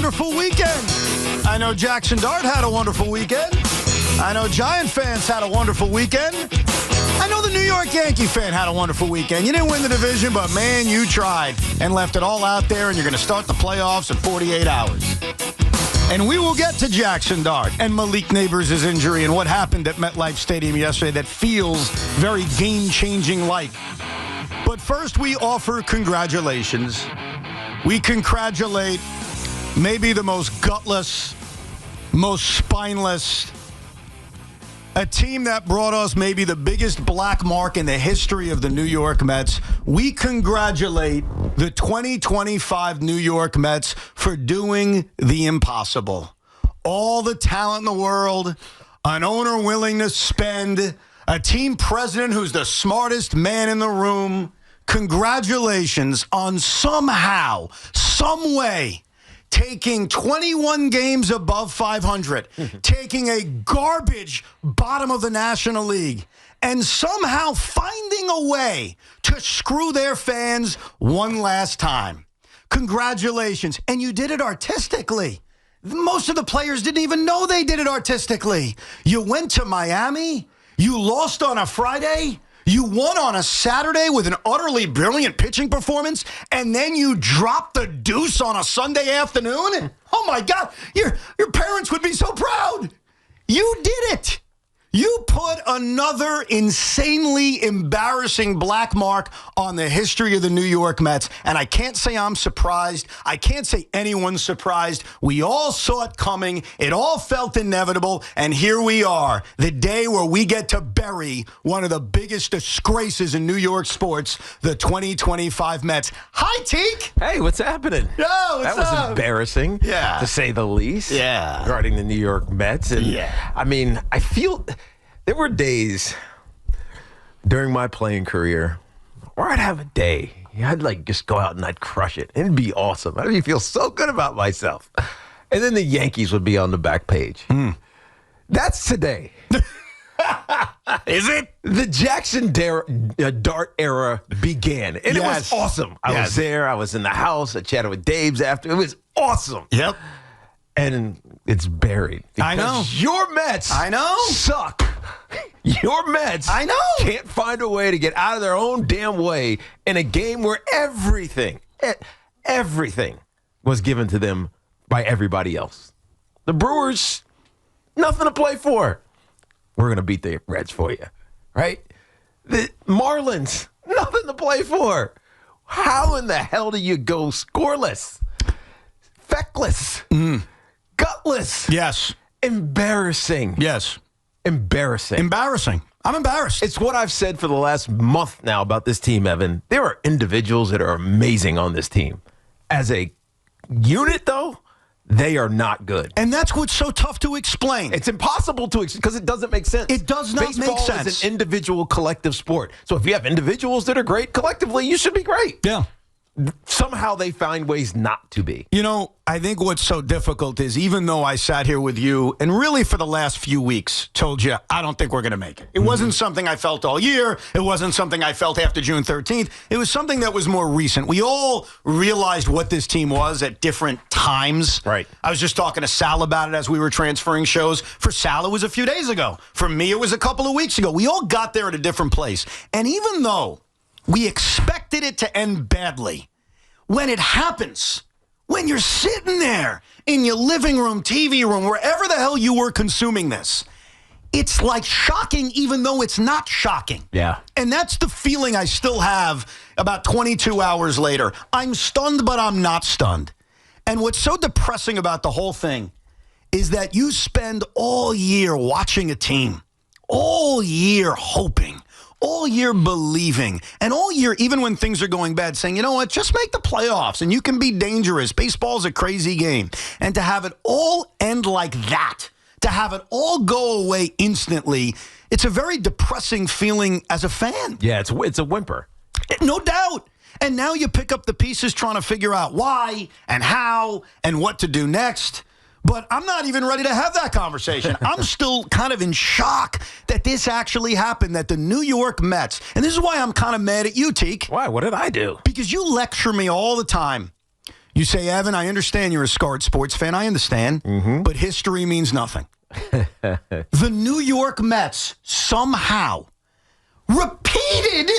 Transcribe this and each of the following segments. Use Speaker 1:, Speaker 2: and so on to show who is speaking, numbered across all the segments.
Speaker 1: wonderful weekend. I know Jaxson Dart had a wonderful weekend. I know Giant fans had a wonderful weekend. I know the New York Yankee fan had a wonderful weekend. You didn't win the division, but, man, you tried and left it all out there, and you're going to start the playoffs in 48 hours. And we will get to Jaxson Dart and Malik Neighbors' injury and what happened at MetLife Stadium yesterday that feels very game-changing like. But first, we offer congratulations. We congratulate maybe the most gutless, most spineless, a team that brought us maybe the biggest black mark in the history of the New York Mets. We congratulate the 2025 New York Mets for doing the impossible. All the talent in the world, an owner willing to spend, a team president who's the smartest man in the room. Congratulations on somehow, some way, taking 21 games above 500, taking a garbage bottom of the National League, and somehow finding a way to screw their fans one last time. Congratulations. And you did it artistically. Most of the players didn't even know they did it artistically. You went to Miami. You lost on a Friday. You won on a Saturday with an utterly brilliant pitching performance, and then you dropped the deuce on a Sunday afternoon? Oh, my God. Your parents would be so proud. You did it. You put another insanely embarrassing black mark on the history of the New York Mets, and I can't say I'm surprised. I can't say anyone's surprised. We all saw it coming. It all felt inevitable, and here we are, the day where we get to bury one of the biggest disgraces in New York sports, the 2025 Mets. Hi, Tiki.
Speaker 2: Hey, what's happening?
Speaker 1: Yo, what's
Speaker 2: That was
Speaker 1: up?
Speaker 2: embarrassing,
Speaker 1: Yeah.
Speaker 2: to say the least.
Speaker 1: Yeah.
Speaker 2: Regarding the New York Mets. And
Speaker 1: Yeah.
Speaker 2: I mean, I feel there were days during my playing career where I'd have a day. I'd like just go out and I'd crush it. It'd be awesome. I'd feel so good about myself. And then the Yankees would be on the back page. That's today.
Speaker 1: Is it?
Speaker 2: The Jaxson Dart era began, and it was awesome. I was there. I was in the house. I chatted with Daves after. It was awesome.
Speaker 1: Yep.
Speaker 2: And it's buried.
Speaker 1: I know.
Speaker 2: Your Mets
Speaker 1: I know.
Speaker 2: suck. Your Mets
Speaker 1: I know.
Speaker 2: can't find a way to get out of their own damn way in a game where everything was given to them by everybody else. The Brewers, nothing to play for. We're going to beat the Reds for you, right? The Marlins, nothing to play for. How in the hell do you go scoreless, feckless, gutless?
Speaker 1: Yes.
Speaker 2: Embarrassing.
Speaker 1: Yes.
Speaker 2: Embarrassing.
Speaker 1: Embarrassing. I'm embarrassed.
Speaker 2: It's what I've said for the last month now about this team, Evan. There are individuals that are amazing on this team. As a unit, though, they are not good.
Speaker 1: And that's what's so tough to explain.
Speaker 2: It's impossible to because it doesn't make sense.
Speaker 1: It does not
Speaker 2: Baseball
Speaker 1: make sense.
Speaker 2: is an individual collective sport. So if you have individuals that are great collectively, you should be great.
Speaker 1: Yeah.
Speaker 2: Somehow they find ways not to be.
Speaker 1: You know, I think what's so difficult is even though I sat here with you and really for the last few weeks told you, I don't think we're going to make it. It wasn't something I felt all year. It wasn't something I felt after June 13th. It was something that was more recent. We all realized what this team was at different times.
Speaker 2: Right.
Speaker 1: I was just talking to Sal about it as we were transferring shows. For Sal, it was a few days ago. For me, it was a couple of weeks ago. We all got there at a different place. And even though we expected it to end badly, when it happens, when you're sitting there in your living room, TV room, wherever the hell you were consuming this, it's like shocking even though it's not shocking.
Speaker 2: Yeah.
Speaker 1: And that's the feeling I still have about 22 hours later. I'm stunned, but I'm not stunned. And what's so depressing about the whole thing is that you spend all year watching a team, all year hoping, all year believing, and all year, even when things are going bad, saying, you know what, just make the playoffs and you can be dangerous. Baseball's a crazy game. And to have it all end like that, to have it all go away instantly, it's a very depressing feeling as a fan.
Speaker 2: Yeah, it's a whimper.
Speaker 1: No doubt. And now you pick up the pieces trying to figure out why and how and what to do next. But I'm not even ready to have that conversation. I'm still kind of in shock that this actually happened, that the New York Mets, and this is why I'm kind of mad at you, Tiki.
Speaker 2: Why? What did I do?
Speaker 1: Because you lecture me all the time. You say, Evan, I understand you're a scarred sports fan. I understand. But history means nothing. The New York Mets somehow repeated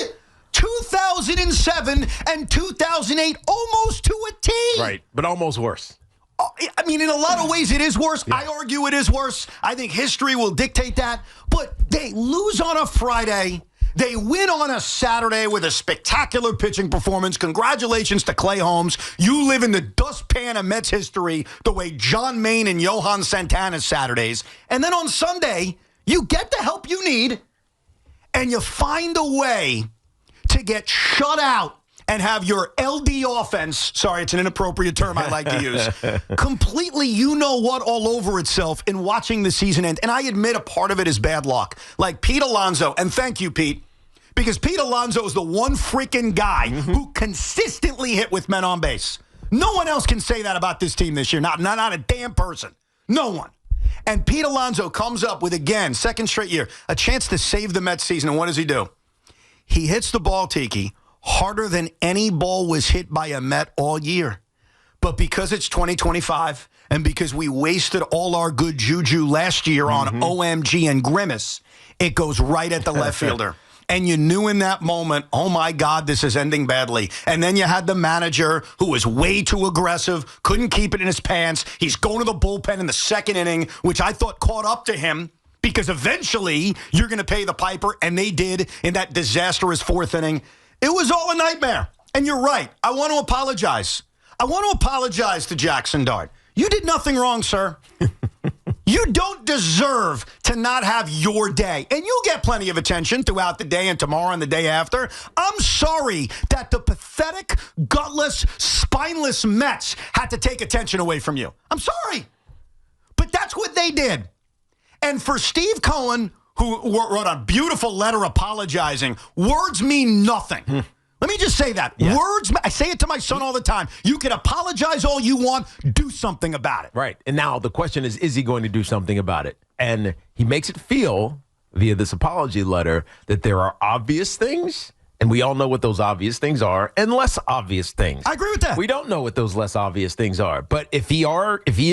Speaker 1: 2007 and 2008 almost to a T.
Speaker 2: Right, but almost worse.
Speaker 1: I mean, in a lot of ways, it is worse. Yeah. I argue it is worse. I think history will dictate that. But they lose on a Friday. They win on a Saturday with a spectacular pitching performance. Congratulations to Clay Holmes. You live in the dustpan of Mets history the way John Mayne and Johan Santana's Saturdays. And then on Sunday, you get the help you need, and you find a way to get shut out and have your LD offense, sorry, it's an inappropriate term I like to use, completely you-know-what all over itself in watching the season end. And I admit a part of it is bad luck. Like Pete Alonso, and thank you, Pete, because Pete Alonso is the one freaking guy who consistently hit with men on base. No one else can say that about this team this year. Not a damn person. No one. And Pete Alonso comes up with, again, second straight year, a chance to save the Mets season. And what does he do? He hits the ball, Tiki, harder than any ball was hit by a Met all year. But because it's 2025 and because we wasted all our good juju last year on OMG and Grimace, it goes right at the left fielder. And you knew in that moment, oh, my God, this is ending badly. And then you had the manager who was way too aggressive, couldn't keep it in his pants. He's going to the bullpen in the second inning, which I thought caught up to him. Because eventually you're going to pay the piper, and they did in that disastrous fourth inning. It was all a nightmare. And you're right. I want to apologize. I want to apologize to Jaxson Dart. You did nothing wrong, sir. You don't deserve to not have your day. And you'll get plenty of attention throughout the day and tomorrow and the day after. I'm sorry that the pathetic, gutless, spineless Mets had to take attention away from you. I'm sorry. But that's what they did. And for Steve Cohen, who wrote a beautiful letter apologizing, words mean nothing. Let me just say that. Yeah. Words, I say it to my son all the time. You can apologize all you want. Do something about it.
Speaker 2: Right. And now the question is he going to do something about it? And he makes it feel, via this apology letter, that there are obvious things, and we all know what those obvious things are, and less obvious things.
Speaker 1: I agree with that.
Speaker 2: We don't know what those less obvious things are. But if he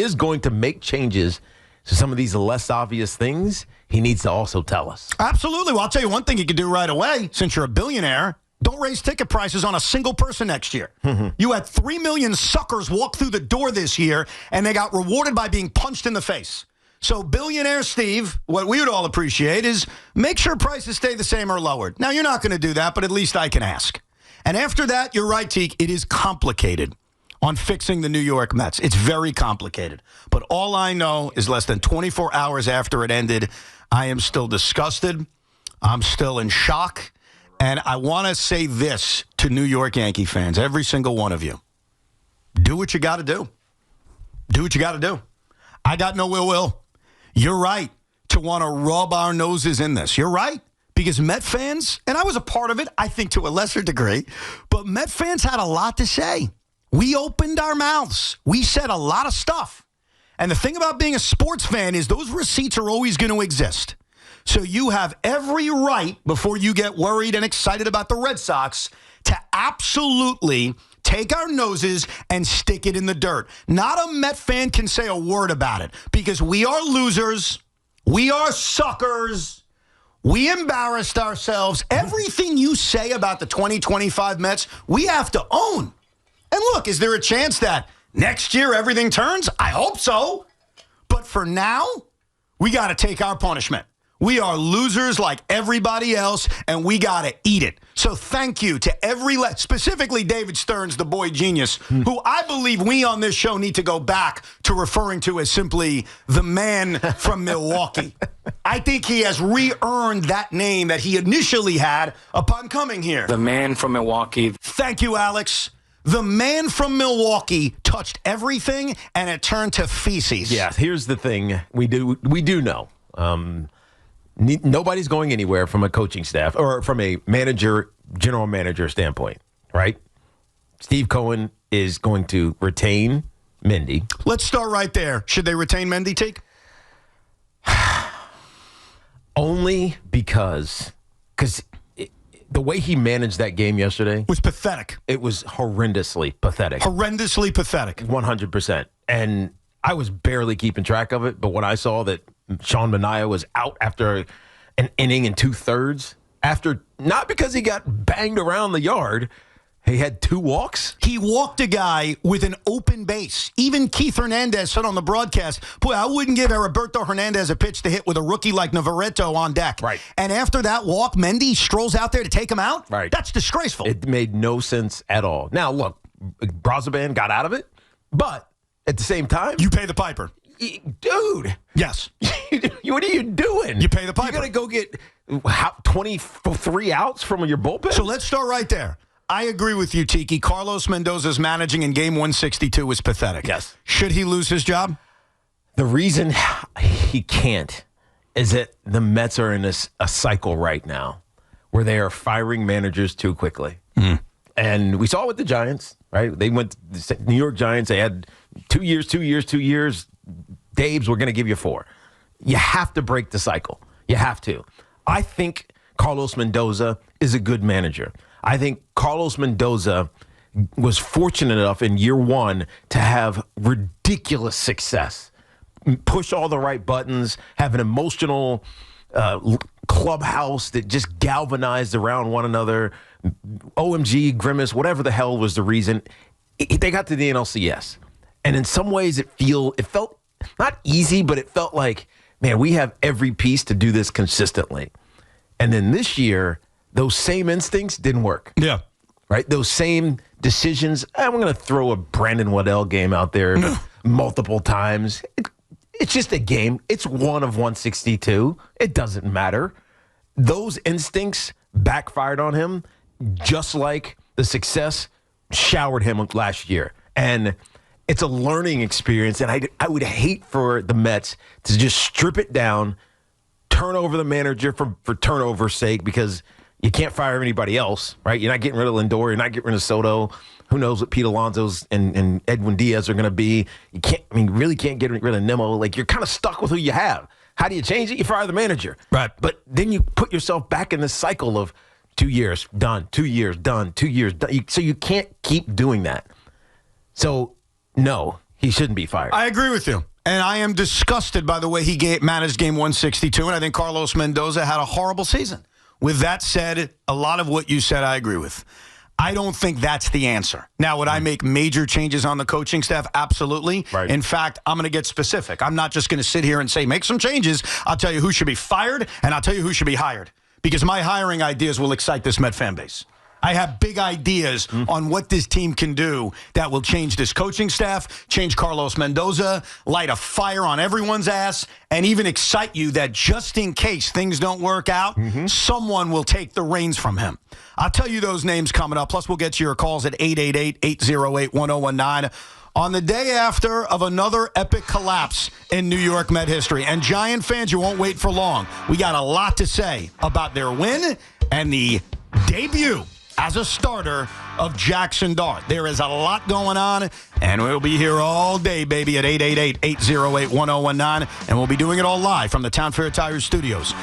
Speaker 2: is going to make changes to some of these less obvious things, he needs to also tell us.
Speaker 1: Absolutely. Well, I'll tell you one thing you could do right away. Since you're a billionaire, don't raise ticket prices on a single person next year. You had 3 million suckers walk through the door this year, and they got rewarded by being punched in the face. So billionaire Steve, what we would all appreciate is make sure prices stay the same or lowered. Now, you're not going to do that, but at least I can ask. And after that, you're right, Teak, it is complicated on fixing the New York Mets. It's very complicated. But all I know is less than 24 hours after it ended, I am still disgusted. I'm still in shock. And I want to say this to New York Yankee fans, every single one of you. Do what you got to do. Do what you got to do. I got no ill will. You're right to want to rub our noses in this. You're right. Because Met fans, and I was a part of it, I think to a lesser degree, but Met fans had a lot to say. We opened our mouths. We said a lot of stuff. And the thing about being a sports fan is those receipts are always going to exist. So you have every right, before you get worried and excited about the Red Sox, to absolutely take our noses and stick it in the dirt. Not a Met fan can say a word about it because we are losers. We are suckers. We embarrassed ourselves. Everything you say about the 2025 Mets, we have to own. And look, is there a chance that next year everything turns? I hope so. But for now, we got to take our punishment. We are losers like everybody else, and we got to eat it. So thank you to specifically David Stearns, the boy genius, who I believe we on this show need to go back to referring to as simply the man from Milwaukee. I think he has re-earned that name that he initially had upon coming here.
Speaker 3: The man from Milwaukee.
Speaker 1: Thank you, Alex. The man from Milwaukee touched everything, and it turned to feces.
Speaker 2: Yeah, here's the thing. We do know. Nobody's going anywhere from a coaching staff or from a general manager standpoint, right? Steve Cohen is going to retain Mendy.
Speaker 1: Let's start right there. Should they retain Mendy, Take?
Speaker 2: Only because the way he managed that game yesterday
Speaker 1: was pathetic.
Speaker 2: It was horrendously pathetic.
Speaker 1: Horrendously pathetic.
Speaker 2: 100%. And I was barely keeping track of it, but when I saw that Sean Manaea was out after an inning and 2/3, after not because he got banged around the yard, he had 2 walks.
Speaker 1: He walked a guy with an open base. Even Keith Hernandez said on the broadcast, boy, I wouldn't give Heriberto Hernandez a pitch to hit with a rookie like Navarreto on deck.
Speaker 2: Right.
Speaker 1: And after that walk, Mendy strolls out there to take him out?
Speaker 2: Right.
Speaker 1: That's disgraceful.
Speaker 2: It made no sense at all. Now, look, Brazoban got out of it, but at the same time,
Speaker 1: You pay the piper.
Speaker 2: Dude.
Speaker 1: Yes.
Speaker 2: What are you doing?
Speaker 1: You pay the piper.
Speaker 2: You're going to go get 23 outs from your bullpen?
Speaker 1: So let's start right there. I agree with you, Tiki. Carlos Mendoza's managing in game 162 was pathetic.
Speaker 2: Yes.
Speaker 1: Should he lose his job?
Speaker 2: The reason he can't is that the Mets are in a cycle right now where they are firing managers too quickly. Mm. And we saw it with the Giants, right? They went to the New York Giants. They had 2 years. Daves, we're going to give you 4. You have to break the cycle. You have to. I think Carlos Mendoza is a good manager. I think Carlos Mendoza was fortunate enough in year 1 to have ridiculous success, push all the right buttons, have an emotional clubhouse that just galvanized around one another. OMG, Grimace, whatever the hell was the reason. They got to the NLCS. And in some ways it felt not easy, but it felt like, man, we have every piece to do this consistently. And then this year, those same instincts didn't work.
Speaker 1: Yeah.
Speaker 2: Right? Those same decisions. I'm going to throw a Brandon Waddell game out there multiple times. It's just a game. It's 1 of 162. It doesn't matter. Those instincts backfired on him just like the success showered him last year. And it's a learning experience, and I would hate for the Mets to just strip it down, turn over the manager for turnover's sake, because you can't fire anybody else, right? You're not getting rid of Lindor. You're not getting rid of Soto. Who knows what Pete Alonso's and Edwin Diaz are going to be. You really can't get rid of Nimmo. Like, you're kind of stuck with who you have. How do you change it? You fire the manager.
Speaker 1: Right.
Speaker 2: But then you put yourself back in this cycle of 2 years, done, 2 years, done, 2 years, done. So you can't keep doing that. So, no, he shouldn't be fired.
Speaker 1: I agree with you. And I am disgusted by the way he managed game 162, and I think Carlos Mendoza had a horrible season. With that said, a lot of what you said I agree with. I don't think that's the answer. Now, would I make major changes on the coaching staff? Absolutely.
Speaker 2: Right.
Speaker 1: In fact, I'm going to get specific. I'm not just going to sit here and say, make some changes. I'll tell you who should be fired, and I'll tell you who should be hired. Because my hiring ideas will excite this Met fan base. I have big ideas on what this team can do that will change this coaching staff, change Carlos Mendoza, light a fire on everyone's ass, and even excite you that just in case things don't work out, someone will take the reins from him. I'll tell you those names coming up. Plus, we'll get to your calls at 888-808-1019 on the day after of another epic collapse in New York Met history. And Giant fans, you won't wait for long. We got a lot to say about their win and the debut as a starter of Jaxson Dart. There is a lot going on, and we'll be here all day, baby, at 888-808-1019, and we'll be doing it all live from the Town Fair Tires studios.